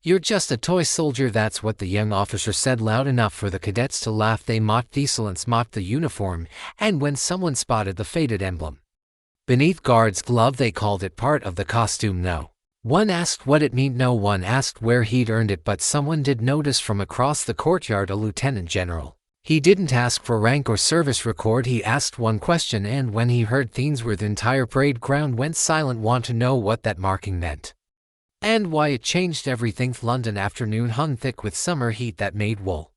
"You're just a toy soldier," that's what the young officer said, loud enough for the cadets to laugh. They mocked the insolence, mocked the uniform, and when someone spotted the faded emblem beneath guard's glove, they called it part of the costume. No one asked what it meant, no one asked where he'd earned it, but someone did notice from across the courtyard: a lieutenant general. He didn't ask for rank or service record, he asked one question, and when he heard things where the entire parade ground went silent, want to know what that marking meant and why it changed everything. London afternoon hung thick with summer heat that made wool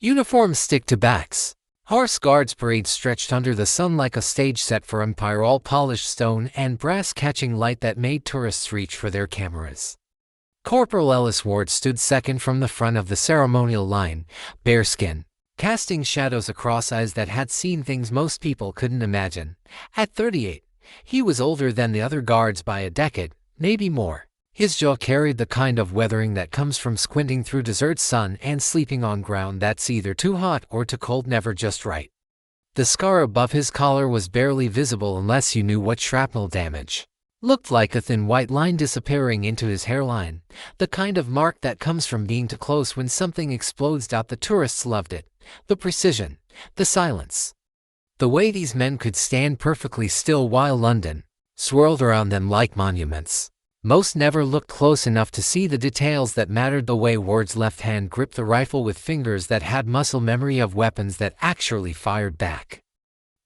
uniforms stick to backs. Horse guards parade stretched under the sun like a stage set for empire, all polished stone and brass, catching light that made tourists reach for their cameras. Corporal Ellis Ward stood second from the front of the ceremonial line, bareskin, casting shadows across eyes that had seen things most people couldn't imagine. At 38, he was older than the other guards by a decade, maybe more. His jaw carried the kind of weathering that comes from squinting through desert sun and sleeping on ground that's either too hot or too cold, never just right. The scar above his collar was barely visible unless you knew what shrapnel damage looked like, a thin white line disappearing into his hairline, the kind of mark that comes from being too close when something explodes. The tourists loved it, the precision, the silence, the way these men could stand perfectly still while London swirled around them like monuments. Most never looked close enough to see the details that mattered: the way Ward's left hand gripped the rifle with fingers that had muscle memory of weapons that actually fired back,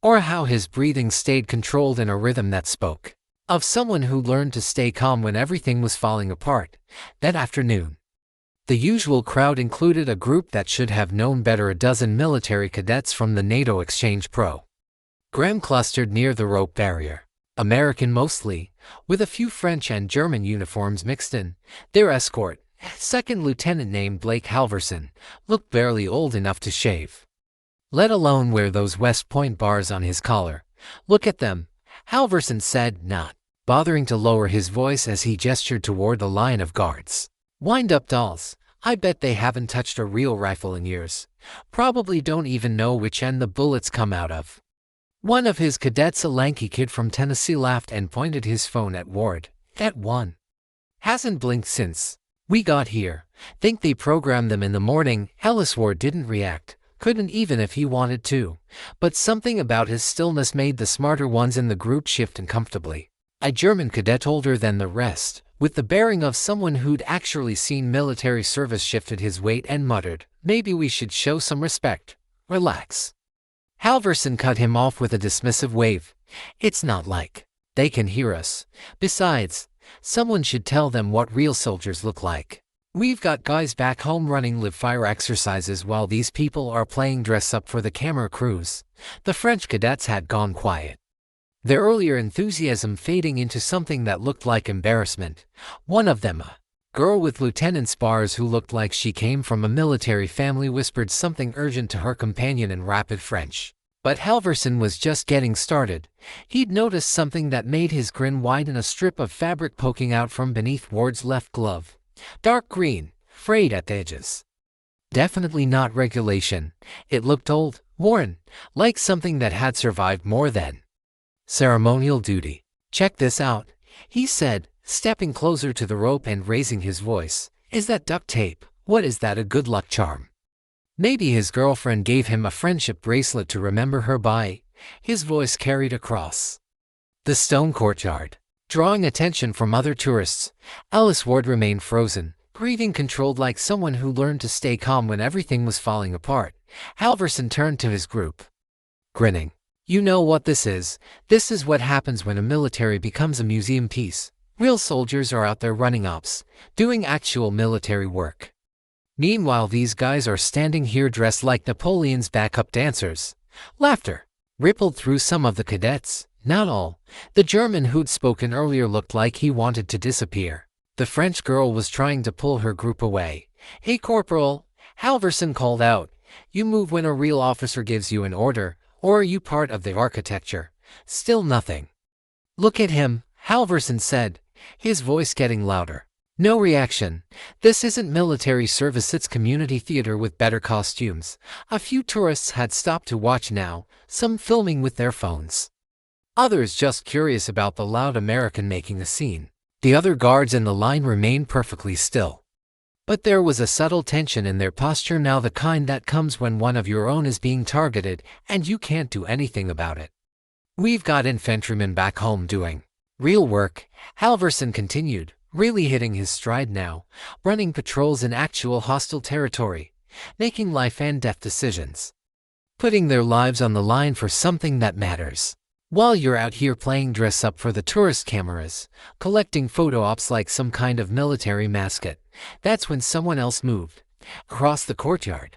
or how his breathing stayed controlled in a rhythm that spoke of someone who learned to stay calm when everything was falling apart. That afternoon, the usual crowd included a group that should have known better: a dozen military cadets from the NATO exchange program clustered near the rope barrier. American mostly, with a few French and German uniforms mixed in. Their escort, second lieutenant named Blake Halverson, looked barely old enough to shave, let alone wear those West Point bars on his collar. "Look at them," Halverson said, not bothering to lower his voice as he gestured toward the line of guards. "Wind-up dolls. I bet they haven't touched a real rifle in years. Probably don't even know which end the bullets come out of." One of his cadets, a lanky kid from Tennessee, laughed and pointed his phone at Ward. "That one hasn't blinked since we got here. Think they programmed them in the morning." Ellis Ward didn't react, couldn't even if he wanted to, but something about his stillness made the smarter ones in the group shift uncomfortably. A German cadet older than the rest, with the bearing of someone who'd actually seen military service, shifted his weight and muttered, "Maybe we should show some respect. Relax." Halverson cut him off with a dismissive wave. "It's not like they can hear us. Besides, someone should tell them what real soldiers look like. We've got guys back home running live fire exercises while these people are playing dress up for the camera crews." The French cadets had gone quiet, their earlier enthusiasm fading into something that looked like embarrassment. One of them, a girl with lieutenant's bars who looked like she came from a military family, whispered something urgent to her companion in rapid French. But Halverson was just getting started. He'd noticed something that made his grin widen: a strip of fabric poking out from beneath Ward's left glove. Dark green, frayed at the edges. Definitely not regulation. It looked old, worn, like something that had survived more than ceremonial duty. "Check this out," he said, stepping closer to the rope and raising his voice. "Is that duct tape? What is that, a good luck charm? Maybe his girlfriend gave him a friendship bracelet to remember her by." His voice carried across the stone courtyard, drawing attention from other tourists. Ellis Ward remained frozen, breathing controlled like someone who learned to stay calm when everything was falling apart. Halverson turned to his group, grinning. "You know what this is. This is what happens when a military becomes a museum piece. Real soldiers are out there running ops, doing actual military work. Meanwhile, these guys are standing here dressed like Napoleon's backup dancers." Laughter rippled through some of the cadets, not all. The German who'd spoken earlier looked like he wanted to disappear. The French girl was trying to pull her group away. "Hey, Corporal," Halverson called out. "You move when a real officer gives you an order, or are you part of the architecture?" Still nothing. "Look at him," Halverson said, his voice getting louder. No reaction. "This isn't military service, it's community theater with better costumes." A few tourists had stopped to watch now, some filming with their phones, others just curious about the loud American making a scene. The other guards in the line remained perfectly still, But there was a subtle tension in their posture, now the kind that comes when one of your own is being targeted and you can't do anything about it. "We've got infantrymen back home doing real work," Halverson continued, really hitting his stride now, running patrols in actual hostile territory, making life and death decisions, putting their lives on the line for something that matters. While you're out here playing dress up for the tourist cameras, collecting photo ops like some kind of military mascot, that's when someone else moved across the courtyard.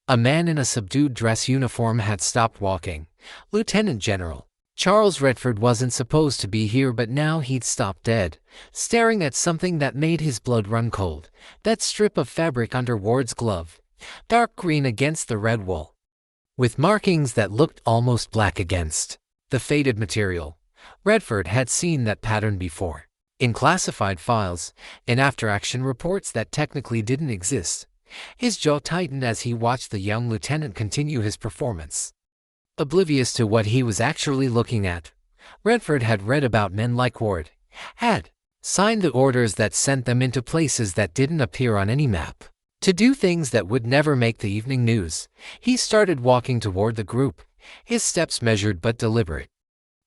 A man in a subdued dress uniform had stopped walking. Lieutenant General Charles Redford wasn't supposed to be here, but now he'd stopped dead, staring at something that made his blood run cold. That strip of fabric under Ward's glove, dark green against the red wool, with markings that looked almost black against the faded material. Redford had seen that pattern before, in classified files, in after-action reports that technically didn't exist. His jaw tightened as he watched the young lieutenant continue his performance. Oblivious to what he was actually looking at, Redford had read about men like Ward, had signed the orders that sent them into places that didn't appear on any map, to do things that would never make the evening news. He started walking toward the group, his steps measured but deliberate.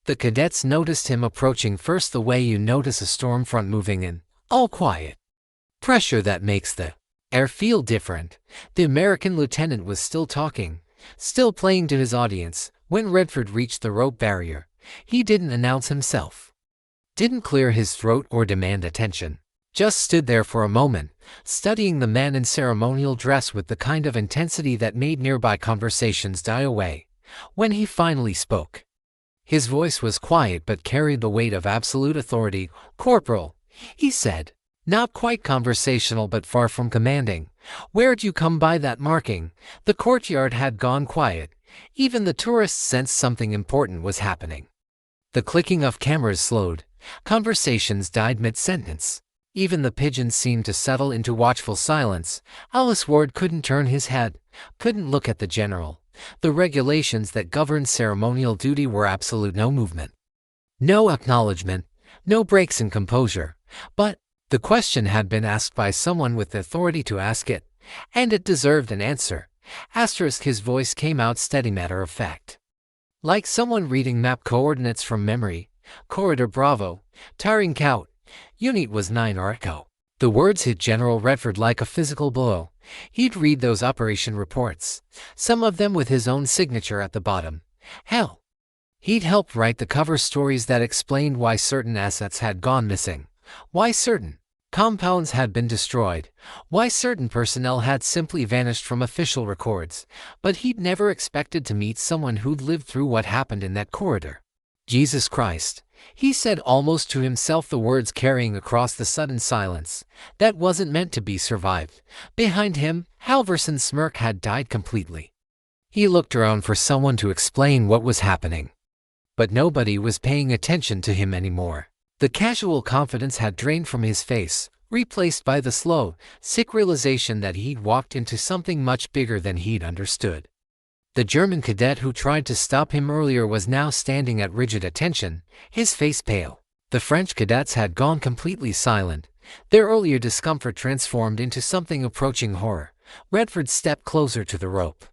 The cadets noticed him approaching first, the way you notice a storm front moving in, all quiet. Pressure that makes the air feel different. The American lieutenant was still talking, still playing to his audience, when Redford reached the rope barrier. He didn't announce himself, didn't clear his throat or demand attention, just stood there for a moment, studying the man in ceremonial dress with the kind of intensity that made nearby conversations die away. When he finally spoke, his voice was quiet but carried the weight of absolute authority. "Corporal," he said, not quite conversational but far from commanding, "where'd you come by that marking?" The courtyard had gone quiet. Even the tourists sensed something important was happening. The clicking of cameras slowed. Conversations died mid-sentence. Even the pigeons seemed to settle into watchful silence. Alice Ward couldn't turn his head, couldn't look at the general. The regulations that governed ceremonial duty were absolute: no movement, no acknowledgement, no breaks in composure. But the question had been asked by someone with the authority to ask it, and it deserved an answer. His voice came out steady, matter of fact, like someone reading map coordinates from memory. "Corridor Bravo, Tiring Cout, Unit was 9 or Echo." The words hit General Redford like a physical blow. He'd read those operation reports, some of them with his own signature at the bottom. Hell, he'd helped write the cover stories that explained why certain assets had gone missing, why certain compounds had been destroyed, why certain personnel had simply vanished from official records. But he'd never expected to meet someone who'd lived through what happened in that corridor. "Jesus Christ," he said almost to himself, the words carrying across the sudden silence that wasn't meant to be survived. Behind him, Halverson's smirk had died completely. He looked around for someone to explain what was happening, but nobody was paying attention to him anymore. The casual confidence had drained from his face, replaced by the slow, sick realization that he'd walked into something much bigger than he'd understood. The German cadet who tried to stop him earlier was now standing at rigid attention, his face pale. The French cadets had gone completely silent, their earlier discomfort transformed into something approaching horror. Redford stepped closer to the rope,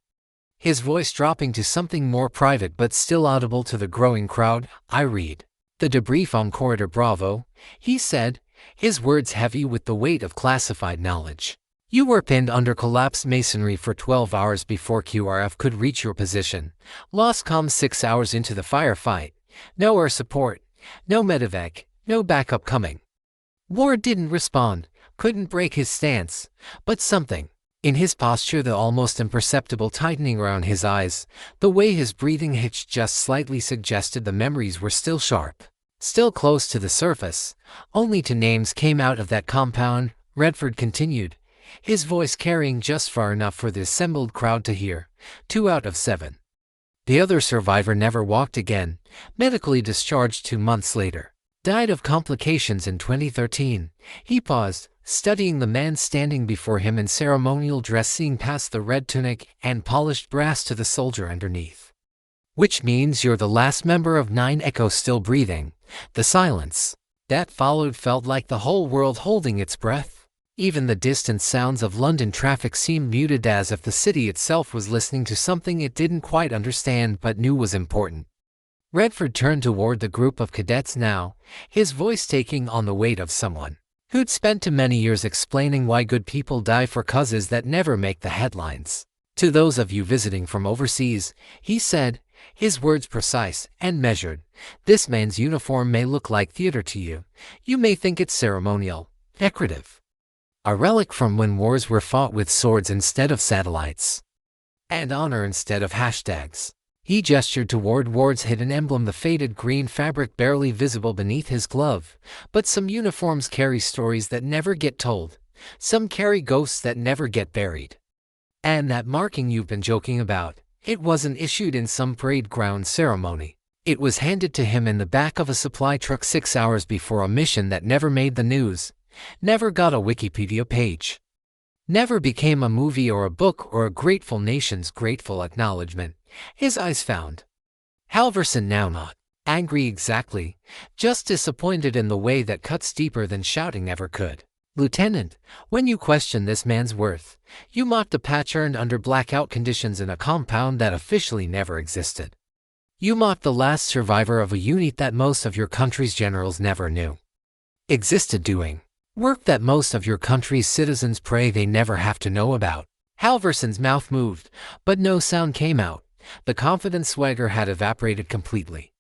his voice dropping to something more private but still audible to the growing crowd. "I read the debrief on Corridor Bravo," he said, his words heavy with the weight of classified knowledge. "You were pinned under collapsed masonry for 12 hours before QRF could reach your position. Lost comms 6 hours into the firefight. No air support, no medevac, no backup coming." Ward didn't respond, couldn't break his stance, but something in his posture, the almost imperceptible tightening around his eyes, the way his breathing hitched just slightly, suggested the memories were still sharp, still close to the surface. "Only 2 names came out of that compound," Redford continued, his voice carrying just far enough for the assembled crowd to hear. 2 out of 7. The other survivor never walked again, medically discharged 2 months later. Died of complications in 2013. He paused, studying the man standing before him in ceremonial dress, seeing past the red tunic and polished brass to the soldier underneath. "Which means you're the last member of 9 Echo still breathing." The silence that followed felt like the whole world holding its breath. Even the distant sounds of London traffic seemed muted, as if the city itself was listening to something it didn't quite understand but knew was important. Redford turned toward the group of cadets now, his voice taking on the weight of someone who'd spent too many years explaining why good people die for causes that never make the headlines. "To those of you visiting from overseas," he said, his words precise and measured, "this man's uniform may look like theater to you. You may think it's ceremonial, decorative, a relic from when wars were fought with swords instead of satellites, and honor instead of hashtags." He gestured toward Ward's hidden emblem, the faded green fabric barely visible beneath his glove. "But some uniforms carry stories that never get told. Some carry ghosts that never get buried. And that marking you've been joking about, it wasn't issued in some parade ground ceremony. It was handed to him in the back of a supply truck 6 hours before a mission that never made the news, never got a Wikipedia page, never became a movie or a book or a grateful nation's grateful acknowledgement." His eyes found Halverson, now not angry exactly, just disappointed in the way that cuts deeper than shouting ever could. "Lieutenant, when you question this man's worth, you mocked a patch earned under blackout conditions in a compound that officially never existed. You mocked the last survivor of a unit that most of your country's generals never knew existed, doing work that most of your country's citizens pray they never have to know about." Halverson's mouth moved, but no sound came out. The confident swagger had evaporated completely,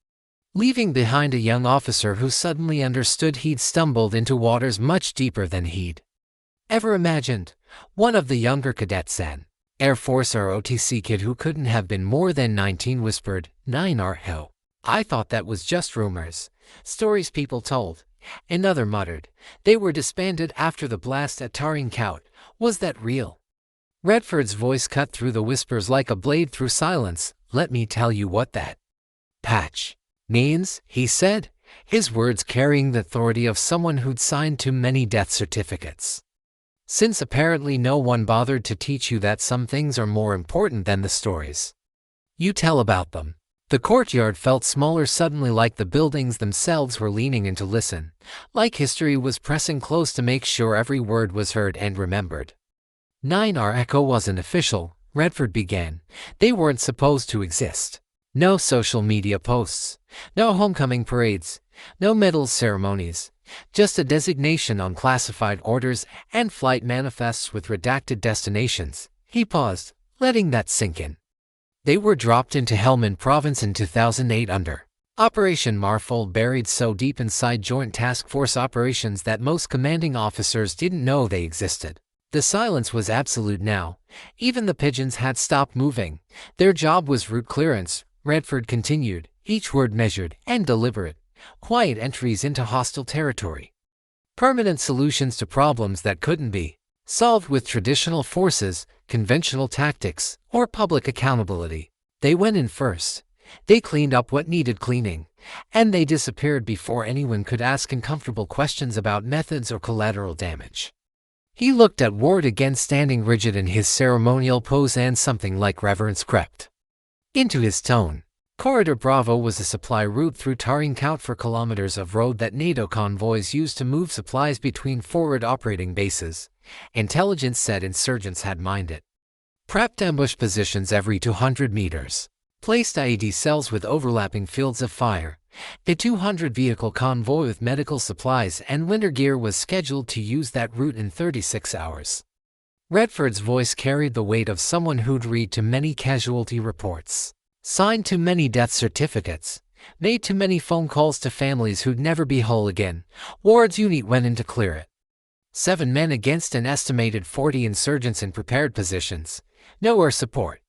leaving behind a young officer who suddenly understood he'd stumbled into waters much deeper than he'd ever imagined. One of the younger cadets, an Air Force ROTC kid who couldn't have been more than 19, whispered, "9R, I thought that was just rumors, stories people told." Another muttered, "They were disbanded after the blast at Taring Kaut. Was that real?" Redford's voice cut through the whispers like a blade through silence. "Let me tell you what that patch means," he said, his words carrying the authority of someone who'd signed too many death certificates. "Since apparently no one bothered to teach you that some things are more important than the stories you tell about them." The courtyard felt smaller suddenly, like the buildings themselves were leaning in to listen, like history was pressing close to make sure every word was heard and remembered. 9R Echo wasn't official, Redford began. They weren't supposed to exist. No social media posts, no homecoming parades, no medals ceremonies, just a designation on classified orders and flight manifests with redacted destinations. He paused, letting that sink in. They were dropped into Helmand Province in 2008 under Operation Marfold, buried so deep inside Joint Task Force operations that most commanding officers didn't know they existed. The silence was absolute now. Even the pigeons had stopped moving. Their job was route clearance, Redford continued, each word measured and deliberate. Quiet entries into hostile territory. Permanent solutions to problems that couldn't be solved with traditional forces, conventional tactics, or public accountability. They went in first. They cleaned up what needed cleaning, and they disappeared before anyone could ask uncomfortable questions about methods or collateral damage. He looked at Ward again, standing rigid in his ceremonial pose, and something like reverence crept into his tone. Corridor Bravo was a supply route through Taring Kaut for kilometers of road that NATO convoys used to move supplies between forward operating bases. Intelligence said insurgents had mined it, prepped ambush positions every 200 meters, placed IED cells with overlapping fields of fire. A 200-vehicle convoy with medical supplies and winter gear was scheduled to use that route in 36 hours. Redford's voice carried the weight of someone who'd read too many casualty reports, signed too many death certificates, made too many phone calls to families who'd never be whole again. Ward's unit went in to clear it. 7 men against an estimated 40 insurgents in prepared positions. No air support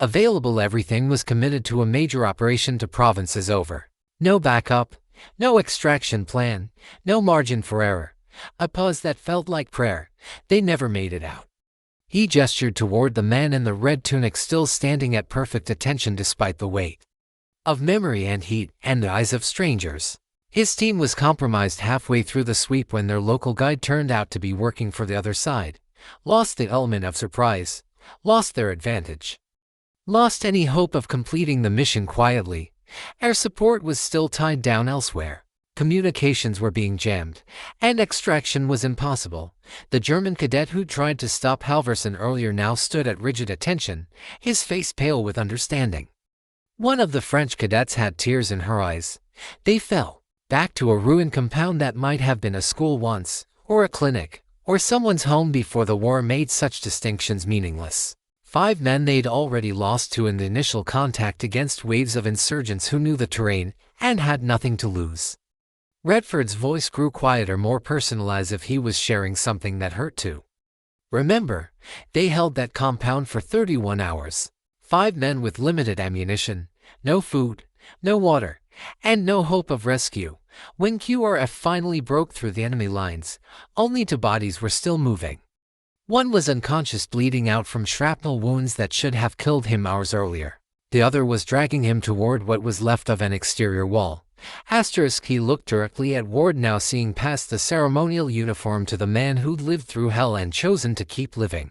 available. Everything was committed to a major operation to provinces over. No backup, no extraction plan, no margin for error. A pause that felt like prayer. They never made it out. He gestured toward the man in the red tunic, still standing at perfect attention despite the weight of memory and heat and the eyes of strangers. His team was compromised halfway through the sweep when their local guide turned out to be working for the other side. Lost the element of surprise, lost their advantage, lost any hope of completing the mission quietly. Air support was still tied down elsewhere. Communications were being jammed, and extraction was impossible. The German cadet who tried to stop Halverson earlier now stood at rigid attention, his face pale with understanding. One of the French cadets had tears in her eyes. They fell back to a ruined compound that might have been a school once, or a clinic, or someone's home before the war made such distinctions meaningless. 5 men they'd already lost to in the initial contact against waves of insurgents who knew the terrain and had nothing to lose. Redford's voice grew quieter, more personal, as if he was sharing something that hurt too. Remember, they held that compound for 31 hours. 5 men with limited ammunition, no food, no water, and no hope of rescue. When QRF finally broke through the enemy lines, only 2 bodies were still moving. One was unconscious, bleeding out from shrapnel wounds that should have killed him hours earlier. The other was dragging him toward what was left of an exterior wall. He looked directly at Ward, now seeing past the ceremonial uniform, to the man who'd lived through hell and chosen to keep living.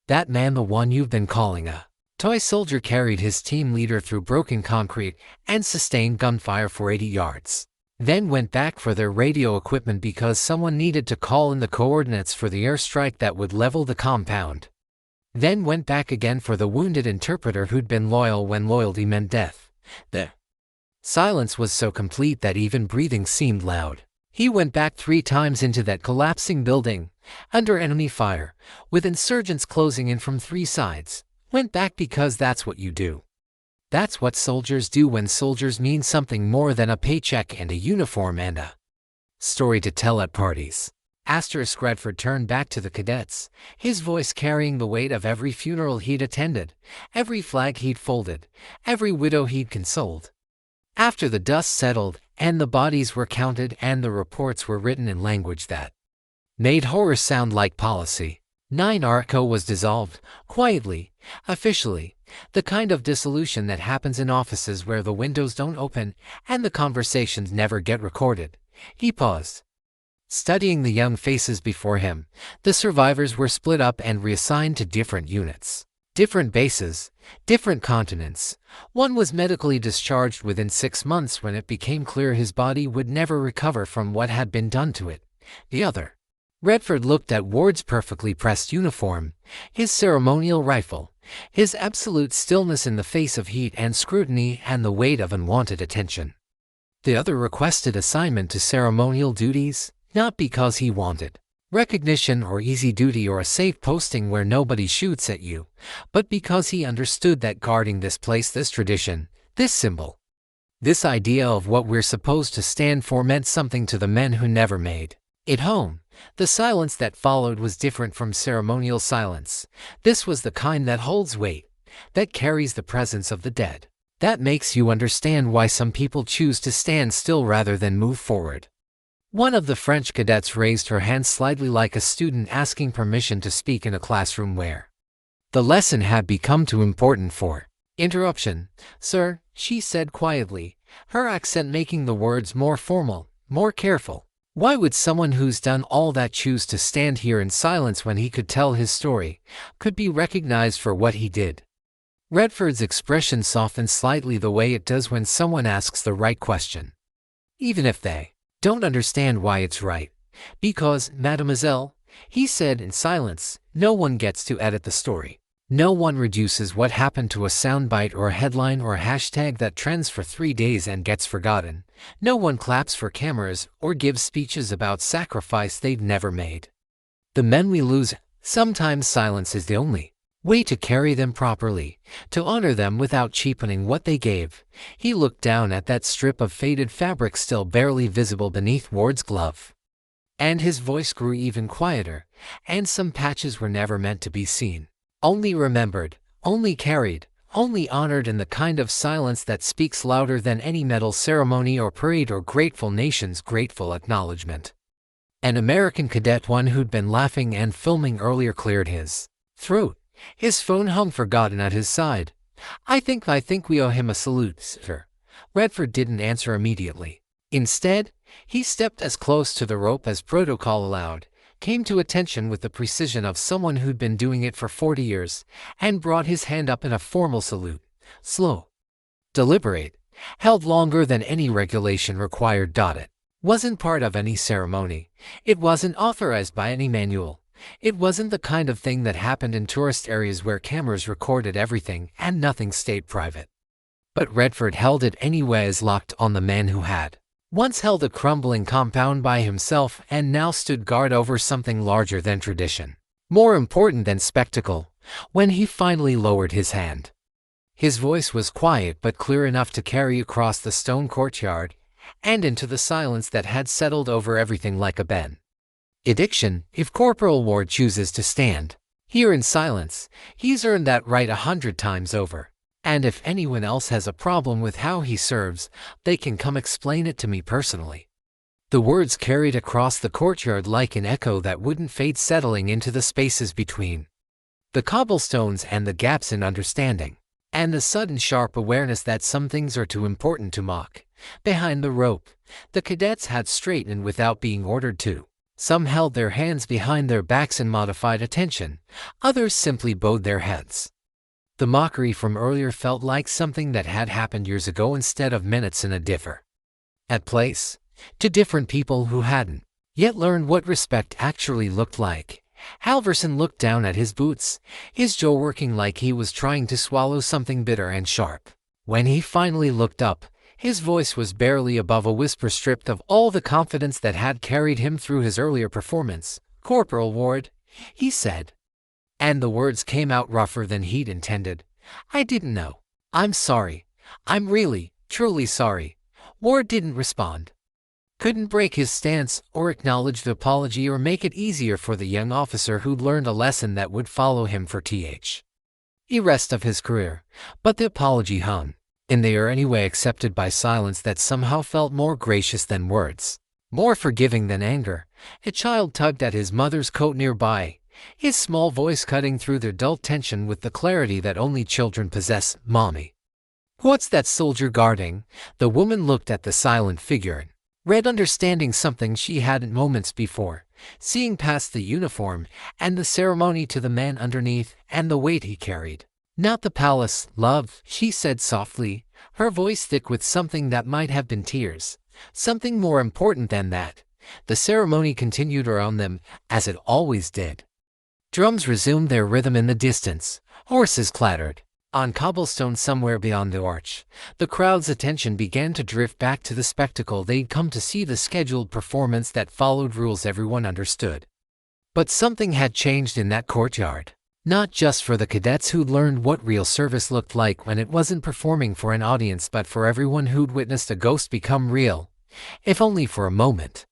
That man, the one you've been calling a toy soldier, carried his team leader through broken concrete and sustained gunfire for 80 yards. Then went back for their radio equipment because someone needed to call in the coordinates for the airstrike that would level the compound. Then went back again for the wounded interpreter who'd been loyal when loyalty meant death. The silence was so complete that even breathing seemed loud. He went back 3 times into that collapsing building, under enemy fire, with insurgents closing in from 3 sides. Went back because that's what you do. That's what soldiers do when soldiers mean something more than a paycheck and a uniform and a story to tell at parties. Redford turned back to the cadets, his voice carrying the weight of every funeral he'd attended, every flag he'd folded, every widow he'd consoled. After the dust settled, and the bodies were counted and the reports were written in language that made horror sound like policy, 9 Arco was dissolved, quietly, officially, the kind of dissolution that happens in offices where the windows don't open and the conversations never get recorded. He paused, studying the young faces before him. The survivors were split up and reassigned to different units. Different bases, different continents. One was medically discharged within 6 months when it became clear his body would never recover from what had been done to it. The other. Redford looked at Ward's perfectly pressed uniform, his ceremonial rifle, his absolute stillness in the face of heat and scrutiny and the weight of unwanted attention. The other requested assignment to ceremonial duties, not because he wanted recognition or easy duty or a safe posting where nobody shoots at you, but because he understood that guarding this place, this tradition, this symbol, this idea of what we're supposed to stand for meant something to the men who never made it home. The silence that followed was different from ceremonial silence. This was the kind that holds weight, that carries the presence of the dead, that makes you understand why some people choose to stand still rather than move forward. One of the French cadets raised her hand slightly, like a student asking permission to speak in a classroom where the lesson had become too important for interruption. "Sir," she said quietly, her accent making the words more formal, more careful. "Why would someone who's done all that choose to stand here in silence when he could tell his story, could be recognized for what he did?" Redford's expression softened slightly, the way it does when someone asks the right question, even if they don't understand why it's right. "Because, mademoiselle," he said in silence, "no one gets to edit the story. No one reduces what happened to a soundbite or a headline or a hashtag that trends for 3 days and gets forgotten. No one claps for cameras or gives speeches about sacrifice they've never made. The men we lose, sometimes silence is the only way to carry them properly, to honor them without cheapening what they gave." He looked down at that strip of faded fabric still barely visible beneath Ward's glove, and his voice grew even quieter. "And some patches were never meant to be seen. Only remembered, only carried, only honored in the kind of silence that speaks louder than any medal ceremony or parade or grateful nation's grateful acknowledgement." An American cadet, one who'd been laughing and filming earlier, cleared his throat. His phone hung forgotten at his side. I think we owe him a salute, sir." Redford didn't answer immediately. Instead, he stepped as close to the rope as protocol allowed, came to attention with the precision of someone who'd been doing it for 40 years, and brought his hand up in a formal salute. Slow, deliberate, held longer than any regulation required. It Wasn't part of any ceremony. It wasn't authorized by any manual. It wasn't the kind of thing that happened in tourist areas where cameras recorded everything and nothing stayed private. But Redford held it anyway, as locked on the man who had once held a crumbling compound by himself and now stood guard over something larger than tradition, more important than spectacle. When he finally lowered his hand, his voice was quiet but clear enough to carry across the stone courtyard and into the silence that had settled over everything like a benediction. If Corporal Ward chooses to stand here in silence, he's earned that right 100 times over. And if anyone else has a problem with how he serves, they can come explain it to me personally. The words carried across the courtyard like an echo that wouldn't fade, settling into the spaces between the cobblestones and the gaps in understanding, and the sudden sharp awareness that some things are too important to mock. Behind the rope, the cadets had straightened without being ordered to. Some held their hands behind their backs in modified attention, others simply bowed their heads. The mockery from earlier felt like something that had happened years ago instead of minutes in a different place, to different people who hadn't yet learned what respect actually looked like. Halverson looked down at his boots, his jaw working like he was trying to swallow something bitter and sharp. When he finally looked up, his voice was barely above a whisper, stripped of all the confidence that had carried him through his earlier performance. "Corporal Ward," he said. And the words came out rougher than he'd intended. "I didn't know. I'm sorry. I'm really, truly sorry." Ward didn't respond. Couldn't break his stance, or acknowledge the apology, or make it easier for the young officer who'd learned a lesson that would follow him for the rest of his career. But the apology hung in the air anyway, accepted by silence that somehow felt more gracious than words, more forgiving than anger. A child tugged at his mother's coat nearby, his small voice cutting through the dull tension with the clarity that only children possess. "Mommy." "What's that soldier guarding?" The woman looked at the silent figure and read understanding something she hadn't moments before, seeing past the uniform and the ceremony to the man underneath and the weight he carried. "Not the palace, love," she said softly, her voice thick with something that might have been tears. "Something more important than that." The ceremony continued around them, as it always did. Drums resumed their rhythm in the distance. Horses clattered on cobblestone somewhere beyond the arch. The crowd's attention began to drift back to the spectacle they'd come to see, the scheduled performance that followed rules everyone understood. But something had changed in that courtyard. Not just for the cadets who'd learned what real service looked like when it wasn't performing for an audience, but for everyone who'd witnessed a ghost become real, if only for a moment.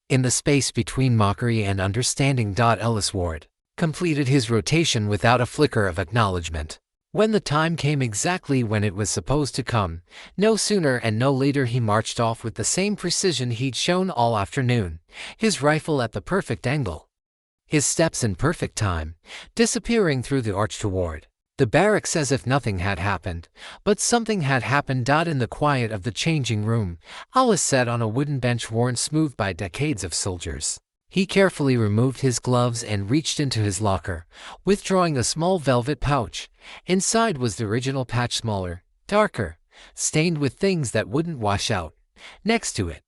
In the space between mockery and understanding, Ellis Ward completed his rotation without a flicker of acknowledgement. When the time came exactly when it was supposed to come, no sooner and no later, he marched off with the same precision he'd shown all afternoon, his rifle at the perfect angle, his steps in perfect time, disappearing through the arch toward the barracks as if nothing had happened. But something had happened. In the quiet of the changing room, Alice sat on a wooden bench worn smooth by decades of soldiers. He carefully removed his gloves and reached into his locker, withdrawing a small velvet pouch. Inside was the original patch, smaller, darker, stained with things that wouldn't wash out. Next to it,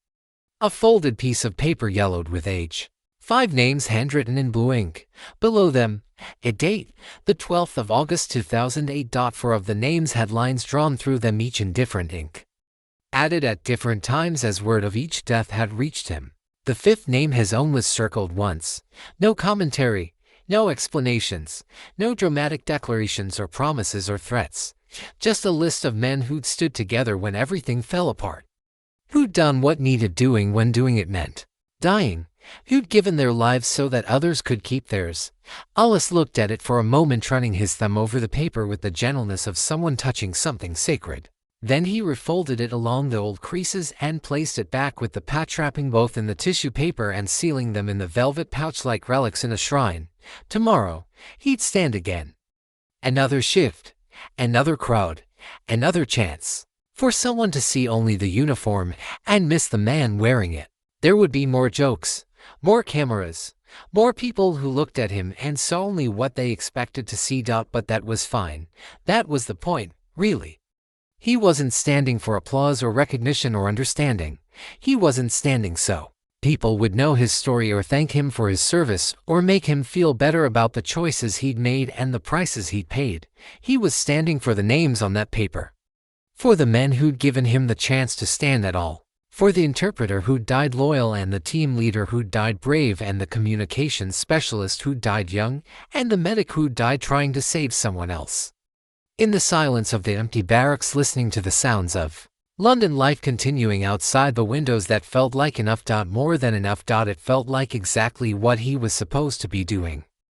a folded piece of paper yellowed with age. 5 names handwritten in blue ink. Below them, a date, the 12th of August 2008. 4 of the names had lines drawn through them, each in different ink, added at different times as word of each death had reached him. The 5th name, his own, was circled once. No commentary, no explanations, no dramatic declarations or promises or threats. Just a list of men who'd stood together when everything fell apart. Who'd done what needed doing when doing it meant dying. Who'd given their lives so that others could keep theirs. Alice looked at it for a moment, running his thumb over the paper with the gentleness of someone touching something sacred. Then he refolded it along the old creases and placed it back, with the patch wrapping both in the tissue paper and sealing them in the velvet pouch like relics in a shrine. Tomorrow, he'd stand again. Another shift, another crowd, another chance for someone to see only the uniform and miss the man wearing it. There would be more jokes, more cameras, more people who looked at him and saw only what they expected to see. But that was fine. That was the point, really. He wasn't standing for applause or recognition or understanding. He wasn't standing so people would know his story or thank him for his service or make him feel better about the choices he'd made and the prices he'd paid. He was standing for the names on that paper. For the men who'd given him the chance to stand at all. For the interpreter who died loyal and the team leader who died brave and the communications specialist who died young and the medic who died trying to save someone else. In the silence of the empty barracks, listening to the sounds of London life continuing outside the windows, that felt like enough. More than enough. It felt like exactly what he was supposed to be doing.